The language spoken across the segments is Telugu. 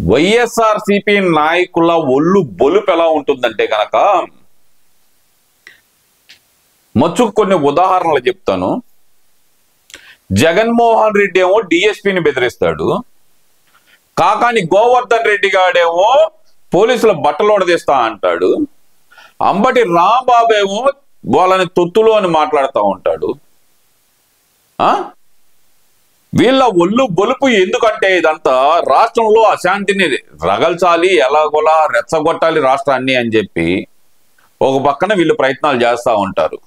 వైఎస్ఆర్సీపీ నాయకుల ఒళ్ళు బొలుపు ఎలా ఉంటుందంటే కనుక మచ్చుకు కొన్ని ఉదాహరణలు చెప్తాను. జగన్మోహన్ రెడ్డి ఏమో డిఎస్పీని బెదిరిస్తాడు, కాకాని గోవర్ధన్ రెడ్డి గాడేమో పోలీసుల బట్టలు ఉడదీస్తా అంటాడు, అంబటి రాంబాబు ఏమో వాళ్ళని తొత్తులు అని మాట్లాడుతూ ఉంటాడు. వీళ్ళ ఒళ్ళు బొలుపు ఎందుకంటే ఇదంతా రాష్ట్రంలో అశాంతిని రగల్చాలి, ఎలాగోలా రెచ్చగొట్టాలి రాష్ట్రాన్ని అని చెప్పి ఒక పక్కన వీళ్ళు ప్రయత్నాలు చేస్తూ ఉంటారు.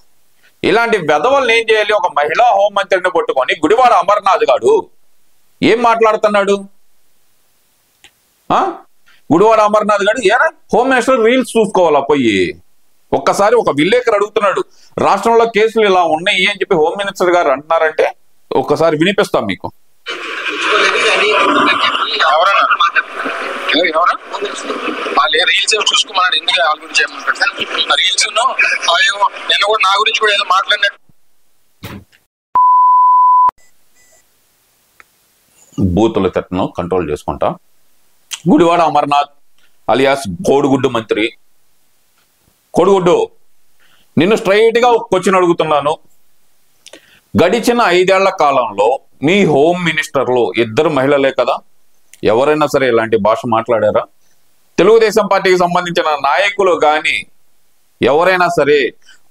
ఇలాంటి వెధవల్ని ఏం చేయాలి? ఒక మహిళా హోంమంత్రిని పట్టుకొని గుడివాడ అమర్నాథ్ గాడు ఏం మాట్లాడుతున్నాడు? గుడివాడ అమర్నాథ్ గారు ఏరా హోమ్ మినిస్టర్ రీల్స్ చూసుకోవాలా పోయి? ఒక్కసారి ఒక విలేకరు అడుగుతున్నాడు, రాష్ట్రంలో కేసులు ఇలా ఉన్నాయి అని చెప్పి హోమ్ మినిస్టర్ గారు అంటున్నారంటే ఒక్కసారి వినిపిస్తాం మీకు. రీల్స్ చూసుకోమన్నాడు, ఎందుకు వాళ్ళ గురించి రీల్స్ నేను కూడా నా గురించి కూడా ఏదో మాట్లాడినట్టు బూతుల తట్టును కంట్రోల్ చేసుకుంటా. గుడివాడ అమర్నాథ్ అలియాస్ కోడిగుడ్డు మంత్రి. కోడిగుడ్డు, నిన్ను స్ట్రైట్ గా ఒక క్వశ్చన్ అడుగుతున్నాను. గడిచిన 5 ఏళ్ల కాలంలో మీ హోమ్ మినిస్టర్లు 2 మహిళలే కదా? ఎవరైనా సరే ఇలాంటి భాష మాట్లాడారా? తెలుగుదేశం పార్టీకి సంబంధించిన నాయకులు కానీ ఎవరైనా సరే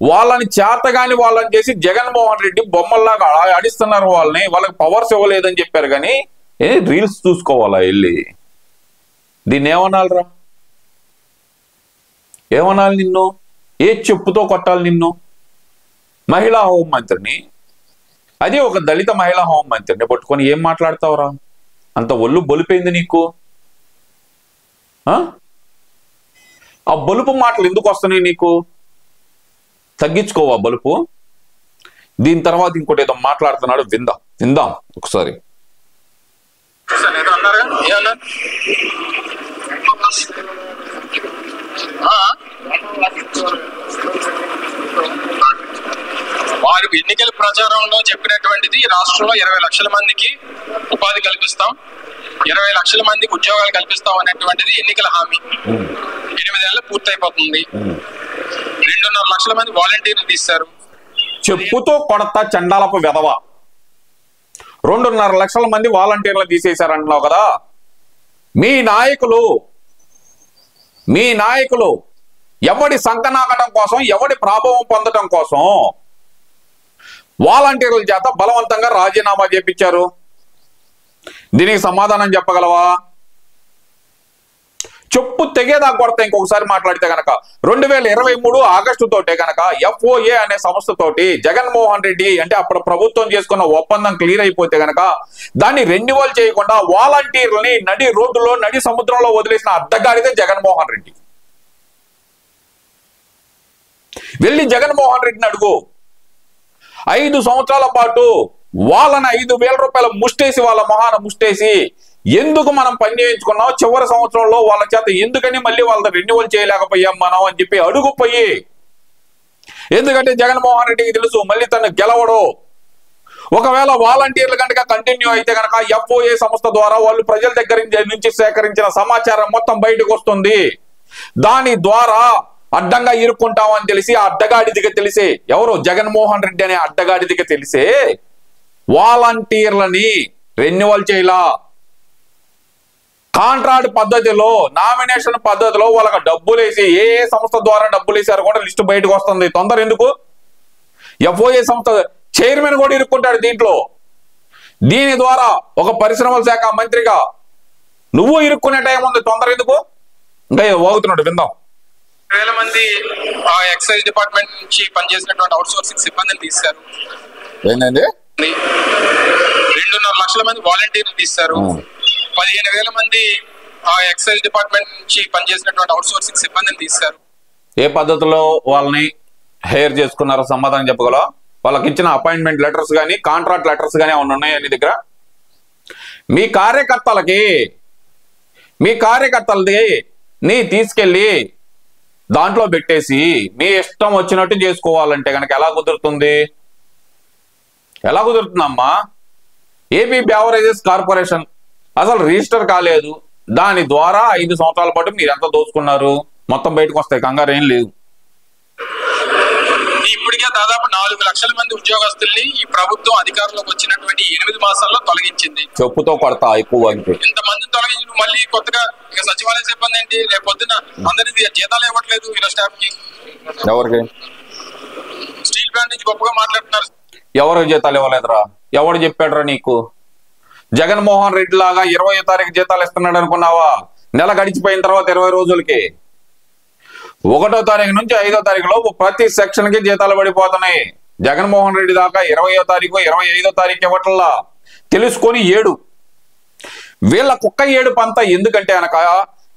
వాళ్ళని చేతగాని వాళ్ళని చేసి జగన్మోహన్ రెడ్డి బొమ్మల్లాగా ఆడిస్తున్నారు వాళ్ళని, వాళ్ళకి పవర్స్ ఇవ్వలేదని చెప్పారు. కానీ రీల్స్ చూసుకోవాలా వెళ్ళి? దీన్ని ఏమనాలిరా? ఏమనాలి నిన్ను? ఏ చెప్పుతో కొట్టాలి నిన్ను? మహిళా హోంమంత్రిని, అది ఒక దళిత మహిళా హోంమంత్రిని పట్టుకొని ఏం మాట్లాడతావురా? అంత ఒళ్ళు బొలిపోయింది నీకు. ఆ బలుపు మాటలు ఎందుకు వస్తున్నాయి నీకు? తగ్గించుకోవా బలుపు. దీని తర్వాత ఇంకోటి ఏదో మాట్లాడుతున్నాడు, విందాం ఒకసారి. వారు ఎన్నికల ప్రచారంలో చెప్పినటువంటిది రాష్ట్రంలో 20 లక్షల మందికి ఉపాధి కల్పిస్తాం, 20 లక్షల మందికి ఉద్యోగాలు కల్పిస్తాం అనేటువంటిది ఎన్నికల హామీ. 8 ఏళ్ళు పూర్తయిపోతుంది. 2.5 లక్షల మంది వాలంటీర్లు తీశారు. చెప్పుతో కొడతా చండాలపు వెధవ. 2.5 లక్షల మంది వాలంటీర్లు తీసేశారంటున్నావు కదా? మీ నాయకులు ఎవడి సంకనాకటం కోసం, ఎవడి ప్రాభవం పొందడం కోసం వాలంటీర్ల చేత బలవంతంగా రాజీనామా చేపించారు. దీనికి సమాధానం చెప్పగలవా? చెప్పు తెగేదా కొడతా ఇంకొకసారి మాట్లాడితే గనక 2023 ఆగస్టు తోటే గనక FOA అనే సంస్థతోటి జగన్మోహన్ రెడ్డి అంటే అప్పుడు ప్రభుత్వం చేసుకున్న ఒప్పందం క్లియర్ అయిపోతే గనక దాన్ని రెన్యువల్ చేయకుండా వాలంటీర్లని నడి రోడ్డులో నడి సముద్రంలో వదిలేసిన అడ్డగాడిదే జగన్మోహన్ రెడ్డి. వెళ్ళి జగన్మోహన్ రెడ్డిని అడుగు. 5 సంవత్సరాల పాటు వాళ్ళని 5,000 రూపాయల ముష్టేసి, వాళ్ళ మొహాన ముష్టేసి ఎందుకు మనం పని చేయించుకున్నాం, చివరి సంవత్సరంలో వాళ్ళ చేత ఎందుకని మళ్ళీ వాళ్ళ రెన్యువల్ చేయలేకపోయాం మనం అని చెప్పి అడుగుపోయి. ఎందుకంటే జగన్మోహన్ రెడ్డికి తెలుసు మళ్ళీ తను గెలవడు. ఒకవేళ వాలంటీర్ల కనుక కంటిన్యూ అయితే కనుక FOA సంస్థ ద్వారా వాళ్ళు ప్రజల దగ్గర నుంచి సేకరించిన సమాచారం మొత్తం బయటకు వస్తుంది. దాని ద్వారా అడ్డంగా ఇరుక్కుంటామని తెలిసి ఆ అడ్డగాడిదిగా తెలిసే, ఎవరు జగన్మోహన్ రెడ్డి అనే అడ్డగాడిదిగా తెలిసే వాలంటీర్లని రెన్యువల్ చేయలా. కాంట్రాక్ట్ పద్ధతిలో, నామినేషన్ పద్ధతిలో వాళ్ళకి డబ్బులు వేసి ఏ సంస్థ ద్వారా డబ్బులు వేసారు కూడా లిస్టు బయటకు వస్తుంది. తొందర ఎందుకు? FOA సంస్థ చైర్మన్ కూడా ఇరుక్కుంటాడు దీంట్లో. దీని ద్వారా ఒక పరిశ్రమల శాఖ మంత్రిగా నువ్వు ఇరుక్కునే టైం ఉంది. తొందర ఎందుకు? ఇంకా వాగుతున్నాడు, విందాం. 1,000 మంది ఎక్సైజ్ డిపార్ట్మెంట్ నుంచి పనిచేసినటువంటి అవుట్ సోర్సింగ్ సిబ్బందిని తీశారు. ఏంటండి? 2.5 లక్షల మంది వాలంటీర్లు తీశారు. 15,000 మంది ఎక్సైజ్ డిపార్ట్మెంట్ నుంచి పనిచేసినటువంటి అవుట్ సోర్సింగ్ సిబ్బందిని తీశారు. ఏ పద్ధతిలో వాళ్ళని హైర్ చేసుకున్నారో సమాధానం చెప్పగలవా? వాళ్ళకి ఇచ్చిన అపాయింట్మెంట్ లెటర్స్ కానీ కాంట్రాక్ట్ లెటర్స్ కానీ ఏమన్నా ఉన్నాయా నీ దగ్గర? మీ కార్యకర్తలది నీ తీసుకెళ్ళి దాంట్లో పెట్టేసి మీ ఇష్టం వచ్చినట్టు చేసుకోవాలంటే కనుక ఎలా కుదురుతుందమ్మా? ఏపీ బెవరేజెస్ కార్పొరేషన్ అసలు రిజిస్టర్ కాలేదు. దాని ద్వారా 5 సంవత్సరాల పాటు మీరు ఎంత దోచుకున్నారు మొత్తం బయటకు వస్తాయి, కంగారు ఏం లేదు. ఇప్పటికే దాదాపు 4 లక్షల మంది ఉద్యోగస్తుల్ని ఈ ప్రభుత్వం అధికారంలోకి వచ్చినటువంటి 8 మాసాల్లో తొలగించింది. చెప్పుతో కొడతా ఎక్కువ అంటే ఇంతమందిని తొలగించి మళ్ళీ కొత్తగా ఇక సచివాలయ సిబ్బంది ఏంటి, రేపు పొద్దున అందరికి జీతాలు ఇవ్వట్లేదు. ఇలా స్టాఫ్ కి ఎవరికి స్టీల్ ప్లాంట్ నుంచి గొప్పగా మాట్లాడుతున్నారు. ఎవరికి జీతాలు ఇవ్వలేదురా? ఎవడు చెప్పాడురా నీకు? జగన్మోహన్ రెడ్డి లాగా 20వ తారీఖు జీతాలు ఇస్తున్నాడు అనుకున్నావా? నెల గడిచిపోయిన తర్వాత 20 రోజులకి 1వ తారీఖు నుంచి 5వ తారీఖు లోపు ప్రతి సెక్షన్ కి జీతాలు పడిపోతున్నాయి. జగన్మోహన్ రెడ్డి దాకా 20వ తారీఖు 25వ తారీఖు ఇవ్వట్లా. తెలుసుకొని ఏడు. వీళ్ళ కుక్క ఏడుపు అంతా ఎందుకంటే అనక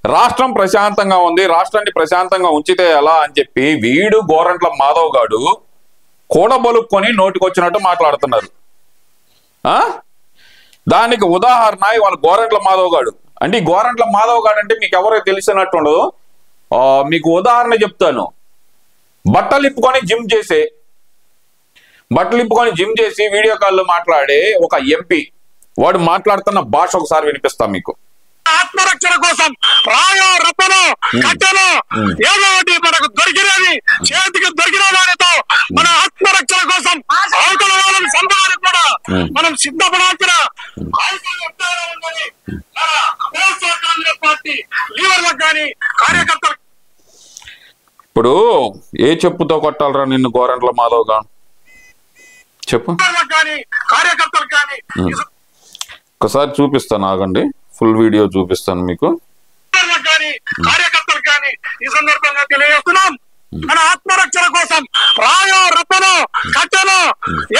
రాష్ట్రం ప్రశాంతంగా ఉంది, రాష్ట్రాన్ని ప్రశాంతంగా ఉంచితే ఎలా అని చెప్పి వీడు గోరంట్ల మాధవ్ గాడు కూడబలుక్కొని నోటికొచ్చినట్టు మాట్లాడుతున్నారు. దానికి ఉదాహరణ ఇవాళ గోరంట్ల మాధవ్ గాడు. అంటే ఈ గోరంట్ల మాధవ్ గాడు అంటే మీకు ఎవరో తెలిసినట్టుండదు. మీకు ఉదాహరణ చెప్తాను. బట్టలు ఇప్పుకొని జిమ్ చేసి వీడియో కాల్లో మాట్లాడే ఒక ఎంపీ వాడు మాట్లాడుతున్న భాష ఒకసారి వినిపిస్తాం మీకు. ఆత్మరక్షణ కోసం రాయో రప్పలో కట్టెలో ఏదో ఒకటి మనకు దొరికినది చేతికి దొరికిన వారితో మన ఆత్మరక్షణ కోసం అవతల వాళ్ళని సంపాదన కూడా మనం సిద్ధపడాల్సిన కాంగ్రెస్ పార్టీ లీడర్లకు కానీ కార్యకర్తలు. ఇప్పుడు ఏ చెప్పుతో కొట్టాలరా నిన్ను గోరంట్ల మాధవ్ గా చెప్పు. కానీ కార్యకర్తలు కానీ ఒకసారి చూపిస్తాను, ఆగండి, ఫుల్ వీడియో చూపిస్తాను మీకు. కానీ కార్యకర్తలు కానీ ఈ సందర్భంగా తెలియజేస్తున్నాం, మన ఆత్మరక్షణ కోసం రాయో రప్పలో కట్టెలో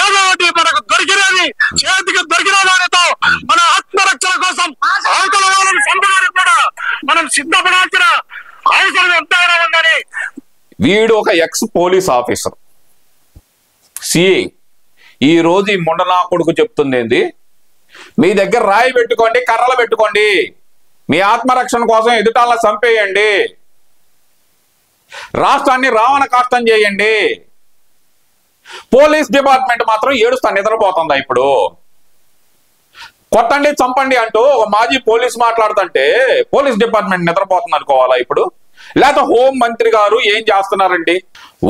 ఏదో ఒకటి మనకు దొరికినది చేతికి దొరికిన వారితో మన ఆత్మరక్షణ కోసం అవతల వాళ్ళని సంపాదన కూడా మనం సిద్ధపడాల్సిన అవసరం ఎంతైనా ఉందని. వీడు ఒక ఎక్స్ పోలీస్ ఆఫీసర్ సిఐ. ఈ రోజు ఈ ముండనా కొడుకు చెప్తుంది ఏంది, మీ దగ్గర రాయి పెట్టుకోండి, కర్రలు పెట్టుకోండి, మీ ఆత్మరక్షణ కోసం ఎదుటాలను చంపేయండి, రాష్ట్రాన్ని రావణ కాష్టం చేయండి. పోలీస్ డిపార్ట్మెంట్ మాత్రం ఏడుస్తా నిద్రపోతుందా? ఇప్పుడు కొట్టండి చంపండి అంటూ ఒక మాజీ పోలీస్ మాట్లాడుతుంటే పోలీస్ డిపార్ట్మెంట్ నిద్రపోతుంది అనుకోవాలా ఇప్పుడు? లేకపోతే హోం మంత్రి గారు ఏం చేస్తున్నారండి?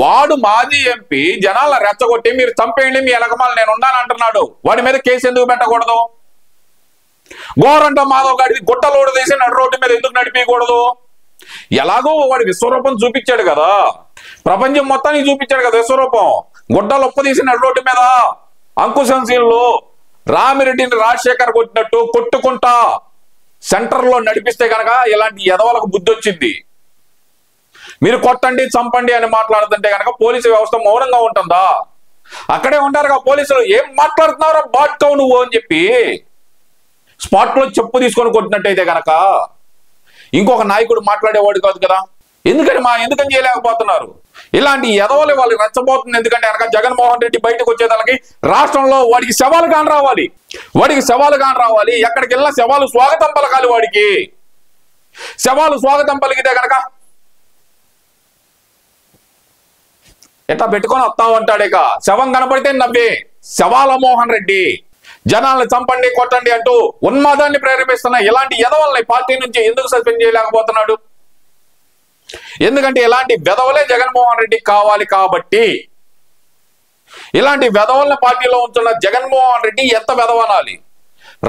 వాడు మాజీ ఎంపీ జనాల రెచ్చగొట్టి మీరు చంపేయండి, మీ ఎలకమాల నేను ఉన్నాను అంటున్నాడు. వాడి మీద కేసు ఎందుకు పెట్టకూడదు? గోరంట్ల మాధవ్ గారికి గుట్టలోడు తీసి నడు రోడ్డు మీద ఎందుకు నడిపించకూడదు? ఎలాగో వాడి విశ్వరూపం చూపించాడు కదా, ప్రపంచం మొత్తానికి చూపించాడు కదా విశ్వరూపం. గుడ్డలు ఒప్పదీసి నడు రోడ్డు మీద అంకుశంశీల్లో రామిరెడ్డిని రాజశేఖర్ కొట్టినట్టు కొట్టుకుంటా సెంటర్ లో నడిపిస్తే కనుక ఇలాంటి ఎదవలకు బుద్ధి వచ్చింది. మీరు కొట్టండి చంపండి అని మాట్లాడుతుంటే కనుక పోలీసు వ్యవస్థ మౌనంగా ఉంటుందా? అక్కడే ఉంటారుగా పోలీసులు, ఏం మాట్లాడుతున్నారో బాట్కవు నువ్వు అని చెప్పి స్పాట్ లో చెప్పు తీసుకొని కొట్టినట్టయితే కనుక ఇంకొక నాయకుడు మాట్లాడేవాడు కాదు కదా. ఎందుకని చేయలేకపోతున్నారు? ఇలాంటి ఎదవలు వాళ్ళు రెచ్చబోతుంది. ఎందుకంటే కనుక జగన్మోహన్ రెడ్డి బయటకు వచ్చేదానికి రాష్ట్రంలో వాడికి శవాలు కాని రావాలి. ఎక్కడికి వెళ్ళినా శవాలు స్వాగతం పలకాలి. వాడికి శవాలు స్వాగతం పలికితే కనుక ఎట్లా పెట్టుకొని వస్తామంటాడు. ఇక శవం కనపడితే నవ్వే శవాల మోహన్ రెడ్డి జనాలను చంపండి కొట్టండి అంటూ ఉన్మాదాన్ని ప్రేరేపిస్తున్న ఇలాంటి ఎదవల్ని పార్టీ నుంచి ఎందుకు సస్పెండ్ చేయలేకపోతున్నాడు? ఎందుకంటే ఇలాంటి వెధవలే జగన్మోహన్ రెడ్డి కావాలి కాబట్టి. ఇలాంటి వెధవల్ని పార్టీలో ఉంటున్న జగన్మోహన్ రెడ్డి ఎంత వెధవనాలి?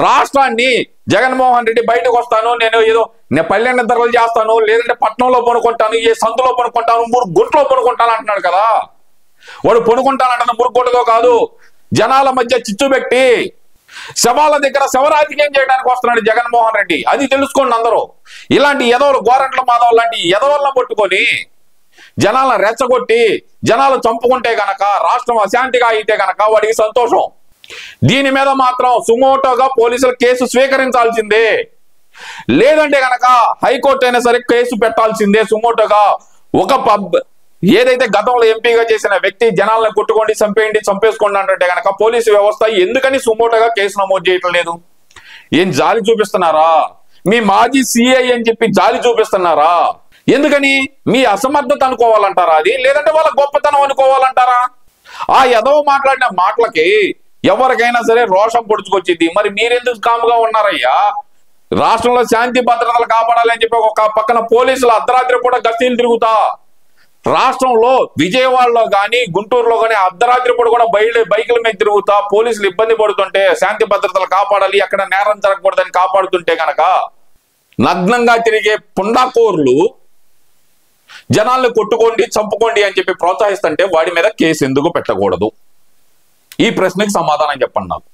రాష్ట్రాన్ని జగన్మోహన్ రెడ్డి బయటకు వస్తాను, నేను పల్లె నిద్రలు చేస్తాను, లేదంటే పట్టణంలో పనుకుంటాను, ఏ సందులో పనుకుంటాను, 3 గుంట్లో పనుకుంటాను అంటున్నాడు కదా. వాడు పనుకుంటానంటున్న 3 గుంటతో కాదు, జనాల మధ్య చిచ్చు పెట్టి శవాల దగ్గర శవరాజకీయం చేయడానికి వస్తున్నాడు జగన్మోహన్ రెడ్డి. అది తెలుసుకోండి అందరూ. ఇలాంటి ఎదవలు గోరంట్ల మాధవ్ లాంటి ఎదవలను పట్టుకొని జనాలను రెచ్చగొట్టి జనాలు చంపుకుంటే గనక రాష్ట్రం అశాంతిగా అయితే గనక వాడికి సంతోషం. దీని మీద మాత్రం సుమోటోగా పోలీసులు కేసు స్వీకరించాల్సిందే, లేదంటే గనక హైకోర్టు అయినా సరే కేసు పెట్టాల్సిందే సుమోటోగా. ఏదైతే గతంలో ఎంపీగా చేసిన వ్యక్తి జనాలను కొట్టుకోండి చంపేయండి చంపేసుకోండి అంటే కనుక పోలీసు వ్యవస్థ ఎందుకని సుమోటోగా కేసు నమోదు చేయటం లేదు? ఏం జాలి చూపిస్తున్నారా? మీ మాజీ సిఐ అని చెప్పి జాలి చూపిస్తున్నారా? ఎందుకని? మీ అసమర్థత అనుకోవాలంటారా అది, లేదంటే వాళ్ళ గొప్పతనం అనుకోవాలంటారా? ఆ ఎదవ మాట్లాడిన మాటలకి ఎవరికైనా సరే రోషం పొడుచుకొచ్చింది. మరి మీరెందుకు కాముగా ఉన్నారయ్యా? రాష్ట్రంలో శాంతి భద్రతలు కాపాడాలి అని చెప్పి ఒక పక్కన పోలీసులు అర్ధరాత్రి పూట గస్తీలు తిరుగుతా, రాష్ట్రంలో విజయవాడలో కానీ గుంటూరులో కానీ అర్ధరాత్రి పూట కూడా బైకుల మీద తిరుగుతా పోలీసులు ఇబ్బంది పడుతుంటే, శాంతి భద్రతలు కాపాడాలి అక్కడ నేరం జరగకూడదని కాపాడుతుంటే కనుక నగ్నంగా తిరిగే పుండాకోర్లు జనాల్ని కొట్టుకోండి చంపుకోండి అని చెప్పి ప్రోత్సహిస్తుంటే వాడి మీద కేసు ఎందుకు పెట్టకూడదు? ఈ ప్రశ్నకి సమాధానం చెప్పండి నాకు.